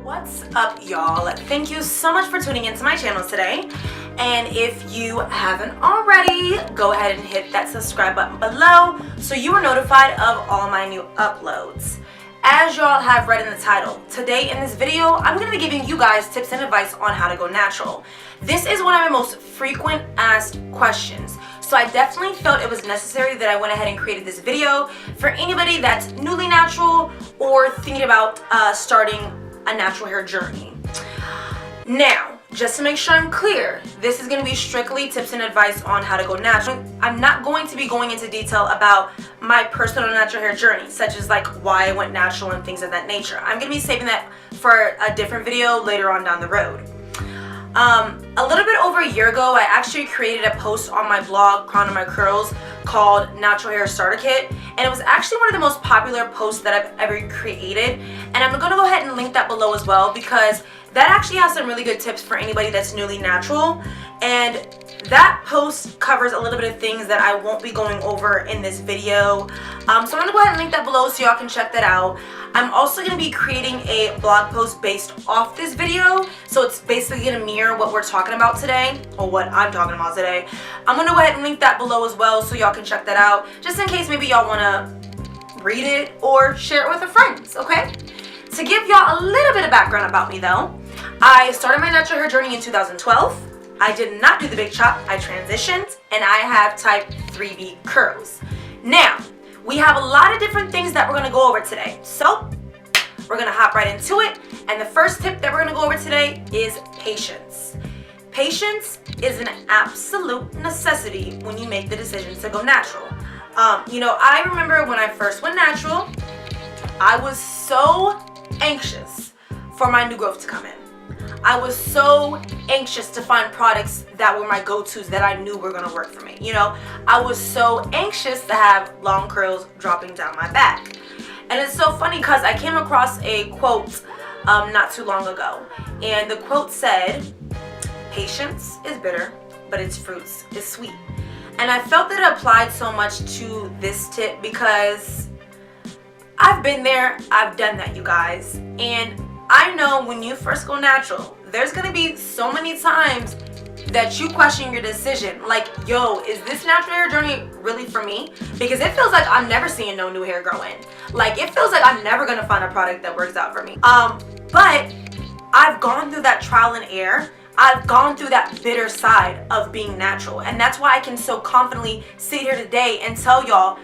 What's up, y'all? Thank you so much for tuning into my channel today. And if you haven't already, go ahead and hit that subscribe button below so you are notified of all my new uploads. As y'all have read in the title, today in this video, I'm going to be giving you guys tips and advice on how to go natural. This is one of my most frequent asked questions. So I definitely felt it was necessary that I went ahead and created this video for anybody that's newly natural or thinking about starting a natural hair journey. Now, just to make sure I'm clear, this is going to be strictly tips and advice on how to go natural. I'm not going to be going into detail about my personal natural hair journey, such as like why I went natural and things of that nature. I'm going to be saving that for a different video later on down the road. A little bit over a year ago, I actually created a post on my blog, Crown of My Curls, called Natural Hair Starter Kit, and it was actually one of the most popular posts that I've ever created, and I'm going to go ahead and link that below as well, because that actually has some really good tips for anybody that's newly natural, and that post covers a little bit of things that I won't be going over in this video. So I'm going to go ahead and link that below so y'all can check that out. I'm also going to be creating a blog post based off this video, so it's basically going to mirror what we're talking about today, or what I'm talking about today. I'm going to go ahead and link that below as well so y'all can check that out, just in case maybe y'all want to read it or share it with your friends, okay? To give y'all a little bit of background about me though, I started my natural hair journey in 2012. I did not do the big chop, I transitioned, and I have type 3B curls. Now, we have a lot of different things that we're going to go over today. So, we're going to hop right into it. And the first tip that we're going to go over today is patience. Patience is an absolute necessity when you make the decision to go natural. I remember when I first went natural, I was so anxious for my new growth to come in. I was so anxious to find products that were my go-tos that I knew were going to work for me. I was so anxious to have long curls dropping down my back. And it's so funny because I came across a quote not too long ago. And the quote said, "Patience is bitter, but its fruits is sweet." And I felt that it applied so much to this tip because I've been there, I've done that, you guys. And I know when you first go natural, there's going to be so many times that you question your decision. Like, yo, is this natural hair journey really for me? Because it feels like I'm never seeing no new hair growing. Like, it feels like I'm never going to find a product that works out for me. But I've gone through that trial and error. I've gone through that bitter side of being natural. And that's why I can so confidently sit here today and tell y'all,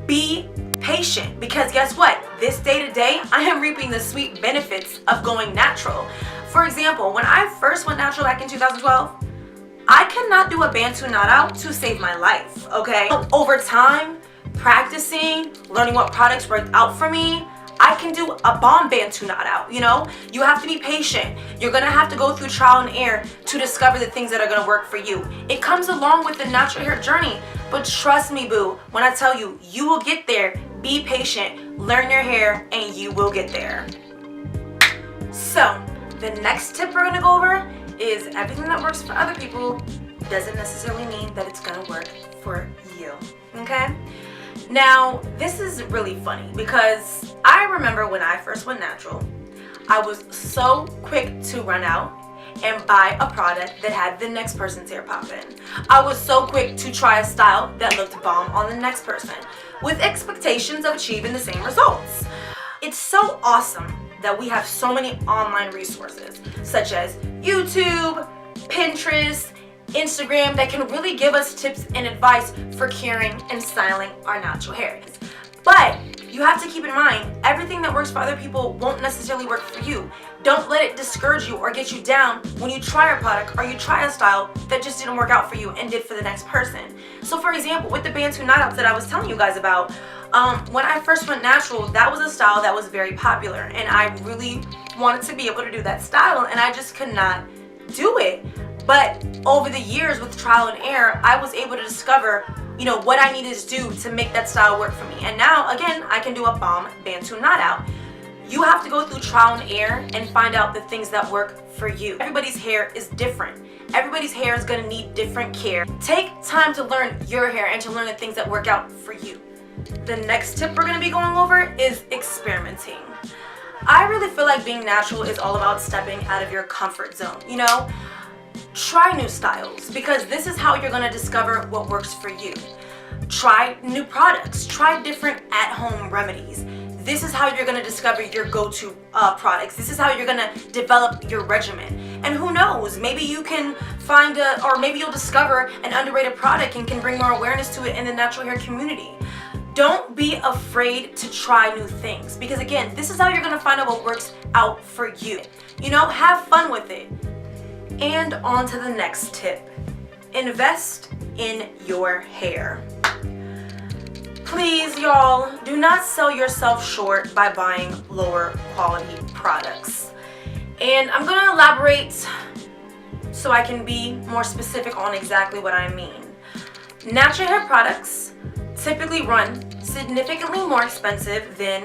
be patient, because guess what? This day to day, I am reaping the sweet benefits of going natural. For example, when I first went natural back in 2012, I could not do a Bantu knot out to save my life, okay? Over time, practicing, learning what products worked out for me, I can do a bomb Bantu knot out, You have to be patient. You're going to have to go through trial and error to discover the things that are going to work for you. It comes along with the natural hair journey, but trust me, boo, when I tell you, you will get there. Be patient, learn your hair, and you will get there. So, the next tip we're going to go over is everything that works for other people doesn't necessarily mean that it's going to work for you, okay? Now, this is really funny because I remember when I first went natural, I was so quick to run out and buy a product that had the next person's hair pop in. I was so quick to try a style that looked bomb on the next person with expectations of achieving the same results. It's so awesome that we have so many online resources such as YouTube, Pinterest, Instagram that can really give us tips and advice for curing and styling our natural hairs. But you have to keep in mind, everything that works for other people won't necessarily work for you. Don't let it discourage you or get you down when you try a product or you try a style that just didn't work out for you and did for the next person. So for example, with the Bantu knot outs that I was telling you guys about, when I first went natural, that was a style that was very popular and I really wanted to be able to do that style and I just could not do it. But over the years with trial and error, I was able to discover, what I needed to do to make that style work for me. And now, again, I can do a bomb Bantu knot out. You have to go through trial and error and find out the things that work for you. Everybody's hair is different. Everybody's hair is gonna need different care. Take time to learn your hair and to learn the things that work out for you. The next tip we're gonna be going over is experimenting. I really feel like being natural is all about stepping out of your comfort zone, you know? Try new styles, because this is how you're gonna discover what works for you. Try new products, try different at-home remedies. This is how you're gonna discover your go-to products. This is how you're gonna develop your regimen. And who knows, maybe you can find or maybe you'll discover an underrated product and can bring more awareness to it in the natural hair community. Don't be afraid to try new things, because again, this is how you're gonna find out what works out for you. You know, have fun with it. And on to the next tip. Invest in your hair. Please, y'all, do not sell yourself short by buying lower quality products. And I'm gonna elaborate so I can be more specific on exactly what I mean. Natural hair products typically run significantly more expensive than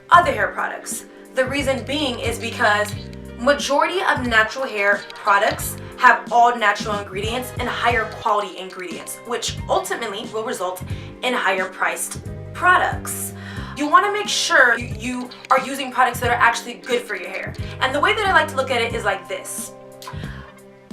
other hair products. The reason being is because majority of natural hair products have all natural ingredients and higher quality ingredients, which ultimately will result in higher priced products. You want to make sure you are using products that are actually good for your hair. And the way that I like to look at it is like this.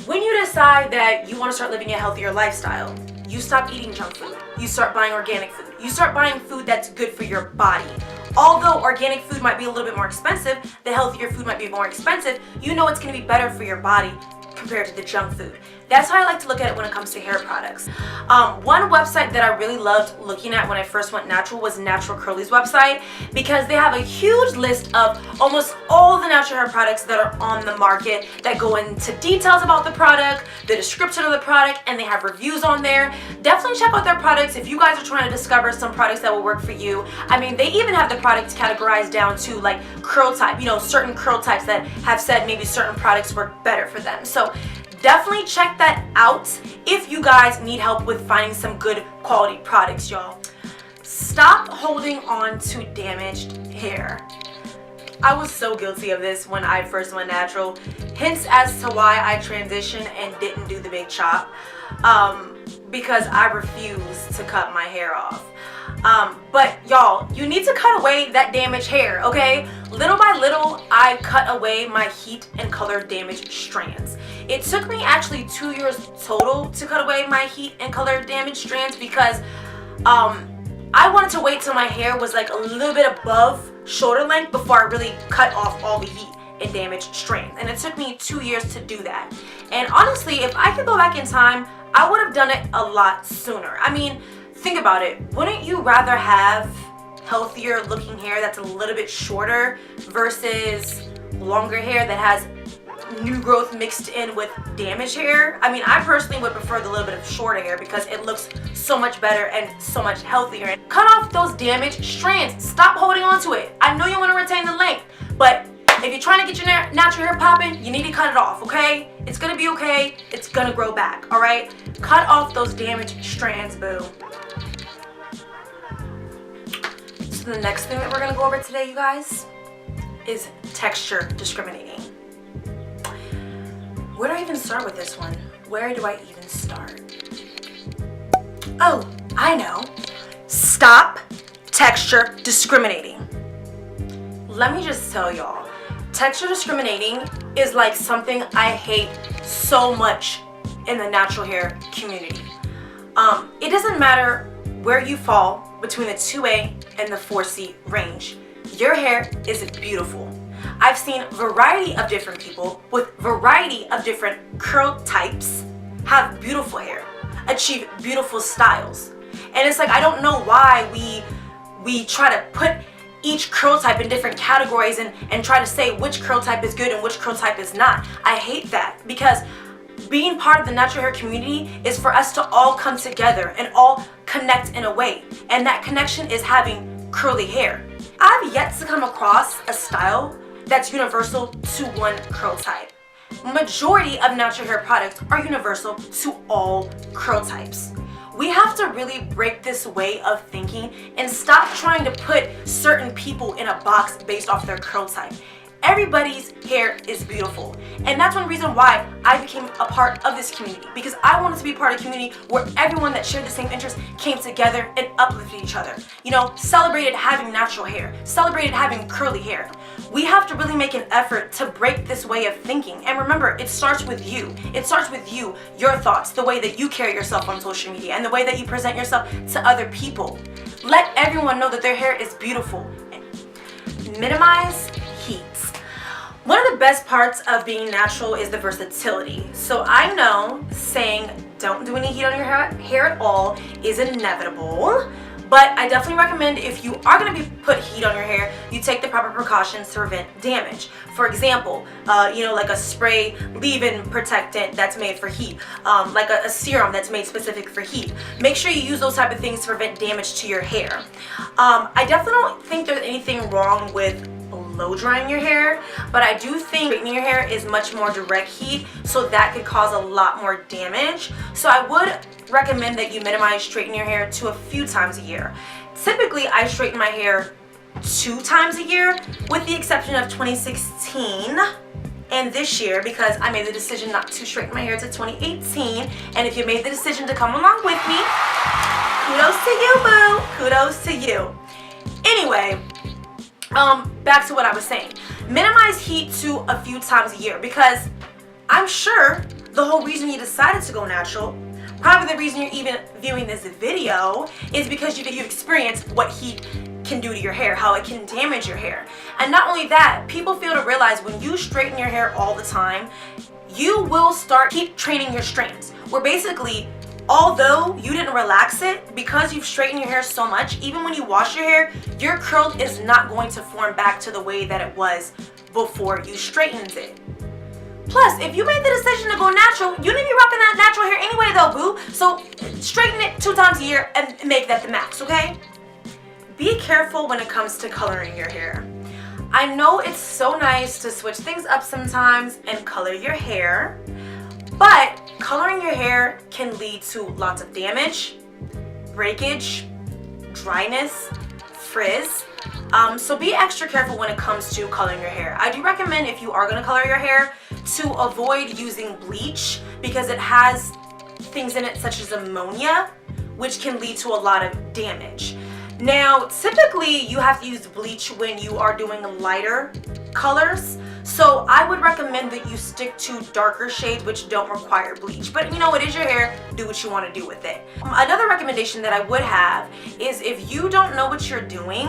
When you decide that you want to start living a healthier lifestyle, you stop eating junk food. You start buying organic food. You start buying food that's good for your body. Although organic food might be a little bit more expensive, the healthier food might be more expensive, you know it's going to be better for your body compared to the junk food. That's how I like to look at it when it comes to hair products. One website that I really loved looking at when I first went natural was Natural Curly's website, because they have a huge list of almost all the natural hair products that are on the market that go into details about the product, the description of the product, and they have reviews on there. Definitely check out their products if you guys are trying to discover some products that will work for you. I mean, they even have the products categorized down to like curl type, you know, certain curl types that have said maybe certain products work better for them. So definitely check that out if you guys need help with finding some good quality products, y'all. Stop holding on to damaged hair. I was so guilty of this when I first went natural, hence as to why I transitioned and didn't do the big chop, because I refused to cut my hair off. But y'all, you need to cut away that damaged hair, okay? Little by little, I cut away my heat and color damaged strands. It took me actually 2 years total to cut away my heat and color damaged strands, because I wanted to wait till my hair was like a little bit above shoulder length before I really cut off all the heat and damaged strands. And it took me 2 years to do that. And honestly, if I could go back in time, I would have done it a lot sooner. I mean, think about it. Wouldn't you rather have healthier looking hair that's a little bit shorter versus longer hair that has new growth mixed in with damaged hair? I mean, I personally would prefer the little bit of shorter hair because it looks so much better and so much healthier. Cut off those damaged strands. Stop holding on to it. I know you want to retain the length, but if you're trying to get your natural hair popping, you need to cut it off, okay? It's gonna be okay. It's gonna grow back, all right? Cut off those damaged strands, boo. So the next thing that we're gonna go over today, you guys, is texture discriminating. Where do I even start with this one? Where do I even start? Oh, I know. Stop texture discriminating. Let me just tell y'all, texture discriminating is like something I hate so much in the natural hair community. It doesn't matter where you fall between the 2A and the 4C range. Your hair is beautiful. I've seen variety of different people with variety of different curl types have beautiful hair, achieve beautiful styles. And it's like, I don't know why we try to put each curl type in different categories and try to say which curl type is good and which curl type is not. I hate that, because being part of the natural hair community is for us to all come together and all connect in a way. And that connection is having curly hair. I've yet to come across a style that's universal to one curl type. Majority of natural hair products are universal to all curl types. We have to really break this way of thinking and stop trying to put certain people in a box based off their curl type. Everybody's hair is beautiful. And that's one reason why I became a part of this community, because I wanted to be part of a community where everyone that shared the same interests came together and uplifted each other. You know, celebrated having natural hair, celebrated having curly hair. We have to really make an effort to break this way of thinking. And remember, it starts with you. It starts with you, your thoughts, the way that you carry yourself on social media, and the way that you present yourself to other people. Let everyone know that their hair is beautiful. Minimize heat. One of the best parts of being natural is the versatility. So I know saying don't do any heat on your hair at all is inevitable, but I definitely recommend if you are going to put heat on your hair, you take the proper precautions to prevent damage. For example, like a spray leave-in protectant that's made for heat, like a serum that's made specific for heat. Make sure you use those type of things to prevent damage to your hair. I definitely don't think there's anything wrong with blow drying your hair, but I do think straightening your hair is much more direct heat, so that could cause a lot more damage. So I would recommend that you minimize straightening your hair to a few times a year. Typically, I straighten my hair 2 times a year, with the exception of 2016 and this year, because I made the decision not to straighten my hair to 2018. And if you made the decision to come along with me, kudos to you, boo. Kudos to you. Anyway, back to what I was saying. Minimize heat to a few times a year, because I'm sure the whole reason you decided to go natural, probably the reason you're even viewing this video, is because you've experienced what heat can do to your hair, how it can damage your hair. And not only that, people fail to realize when you straighten your hair all the time, you will keep training your strands, where basically, although you didn't relax it, because you've straightened your hair so much, even when you wash your hair, your curl is not going to form back to the way that it was before you straightened it. Plus, if you made the decision to go natural, you need to be rocking that natural hair anyway though, boo. So straighten it 2 times a year and make that the max, okay? Be careful when it comes to coloring your hair. I know it's so nice to switch things up sometimes and color your hair, but coloring your hair can lead to lots of damage, breakage, dryness, frizz. So be extra careful when it comes to coloring your hair. I do recommend, if you are going to color your hair, to avoid using bleach, because it has things in it such as ammonia, which can lead to a lot of damage. Now, typically you have to use bleach when you are doing lighter colors, so I would recommend that you stick to darker shades which don't require bleach. But it is your hair, do what you want to do with it. Another recommendation that I would have is, if you don't know what you're doing,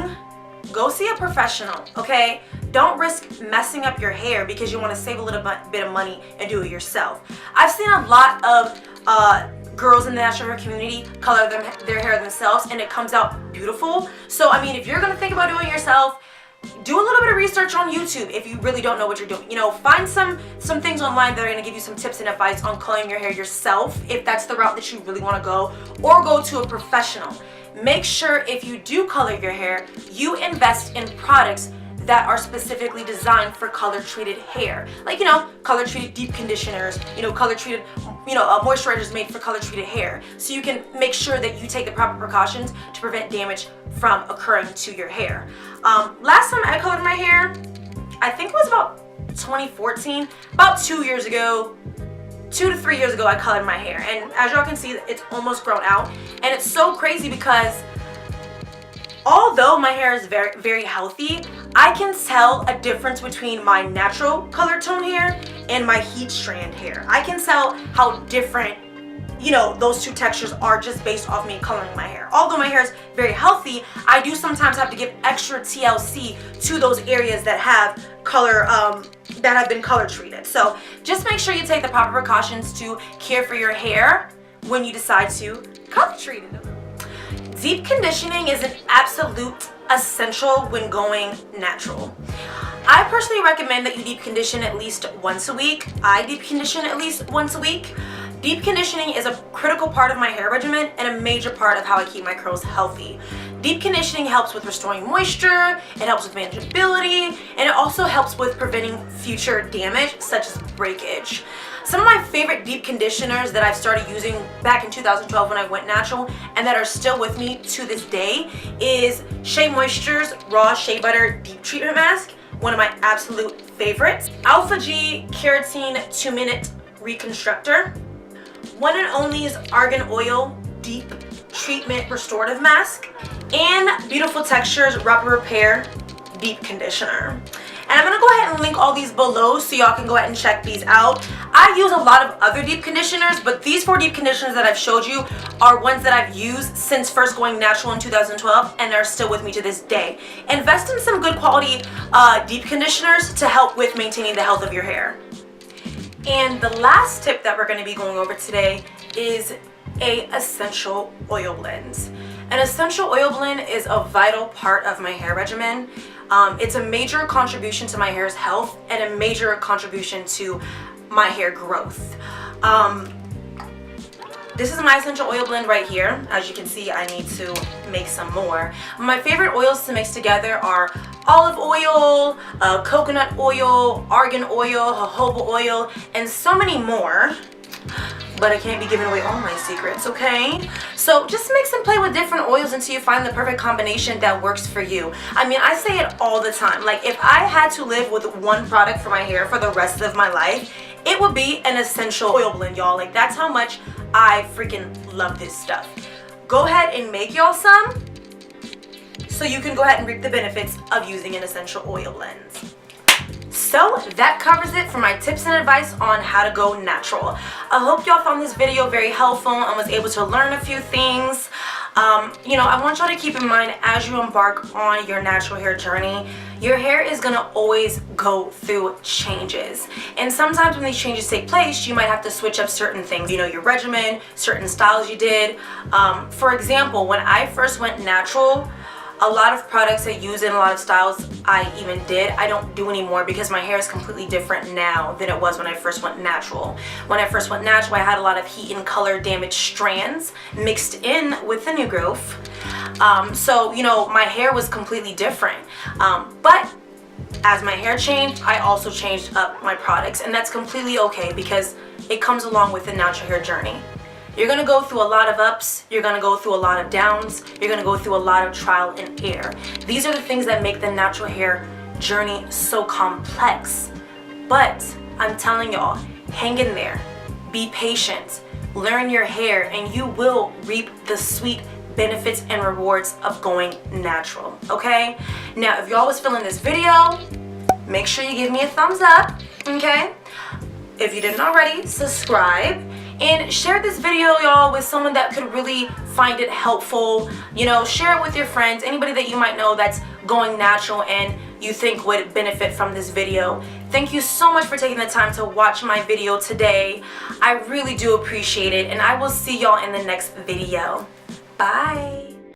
go see a professional, okay? Don't risk messing up your hair because you want to save a little bit of money and do it yourself. I've seen a lot of girls in the natural hair community color their hair themselves, and it comes out beautiful. So if you're going to think about doing it yourself, do a little bit of research on YouTube if you really don't know what you're doing. Find some things online that are going to give you some tips and advice on coloring your hair yourself, if that's the route that you really want to go, or go to a professional. Make sure if you do color your hair, you invest in products that are specifically designed for color treated hair, like color treated deep conditioners, color treated moisturizers made for color treated hair, so you can make sure that you take the proper precautions to prevent damage from occurring to your hair. Last time I colored my hair, I think it was about 2014, about 2 years ago. 2 to 3 years ago, I colored my hair, and as y'all can see, it's almost grown out. And it's so crazy because although my hair is very, very healthy, I can tell a difference between my natural color tone hair and my heat strand hair. I can tell how different, those two textures are just based off me coloring my hair. Although my hair is very healthy, I do sometimes have to give extra TLC to those areas that have color, that have been color treated. So just make sure you take the proper precautions to care for your hair when you decide to color treat it. Deep conditioning is an absolute essential when going natural. I personally recommend that you deep condition at least once a week. I deep condition at least once a week. Deep conditioning is a critical part of my hair regimen and a major part of how I keep my curls healthy. Deep conditioning helps with restoring moisture, it helps with manageability, and it also helps with preventing future damage such as breakage. Some of my favorite deep conditioners that I've started using back in 2012 when I went natural, and that are still with me to this day, is Shea Moisture's Raw Shea Butter Deep Treatment Mask, one of my absolute favorites. Alpha G Keratin 2-Minute Reconstructor. One and Only's Argan Oil Deep Treatment Restorative Mask. And Beautiful Textures Rubber Repair Deep Conditioner. And I'm going to go ahead and link all these below so y'all can go ahead and check these out. I use a lot of other deep conditioners, but these 4 deep conditioners that I've showed you are ones that I've used since first going natural in 2012, and they're still with me to this day. Invest in some good quality deep conditioners to help with maintaining the health of your hair. And the last tip that we're going to be going over today is a essential oil blend. An essential oil blend is a vital part of my hair regimen. It's a major contribution to my hair's health and a major contribution to my hair growth. This is my essential oil blend right here. As you can see, I need to make some more. My favorite oils to mix together are olive oil, coconut oil, argan oil, jojoba oil, and so many more. But I can't be giving away all my secrets, okay? So just mix and play with different oils until you find the perfect combination that works for you. I mean, I say it all the time. Like, if I had to live with one product for my hair for the rest of my life, it would be an essential oil blend, y'all. Like, that's how much I freaking love this stuff. Go ahead and make y'all some so you can go ahead and reap the benefits of using an essential oil blend. So that covers it for my tips and advice on how to go natural. I hope y'all found this video very helpful and was able to learn a few things. You know, I want y'all to keep in mind as you embark on your natural hair journey, your hair is going to always go through changes. And sometimes when these changes take place, you might have to switch up certain things. You know, your regimen, certain styles you did. For example, when I first went natural, a lot of products I use in a lot of styles I even did, I don't do anymore because my hair is completely different now than it was when I first went natural. When I first went natural, I had a lot of heat and color damaged strands mixed in with the new growth. So, you know, my hair was completely different. But as my hair changed, I also changed up my products, and that's completely okay because it comes along with the natural hair journey. You're going to go through a lot of ups, you're going to go through a lot of downs, you're going to go through a lot of trial and error. These are the things that make the natural hair journey so complex. But I'm telling y'all, hang in there, be patient, learn your hair, and you will reap the sweet benefits and rewards of going natural, okay? Now, if y'all was feeling this video, make sure you give me a thumbs up, okay? If you didn't already, subscribe. And share this video, y'all, with someone that could really find it helpful. You know, share it with your friends, anybody that you might know that's going natural and you think would benefit from this video. Thank you so much for taking the time to watch my video today. I really do appreciate it, and I will see y'all in the next video. Bye.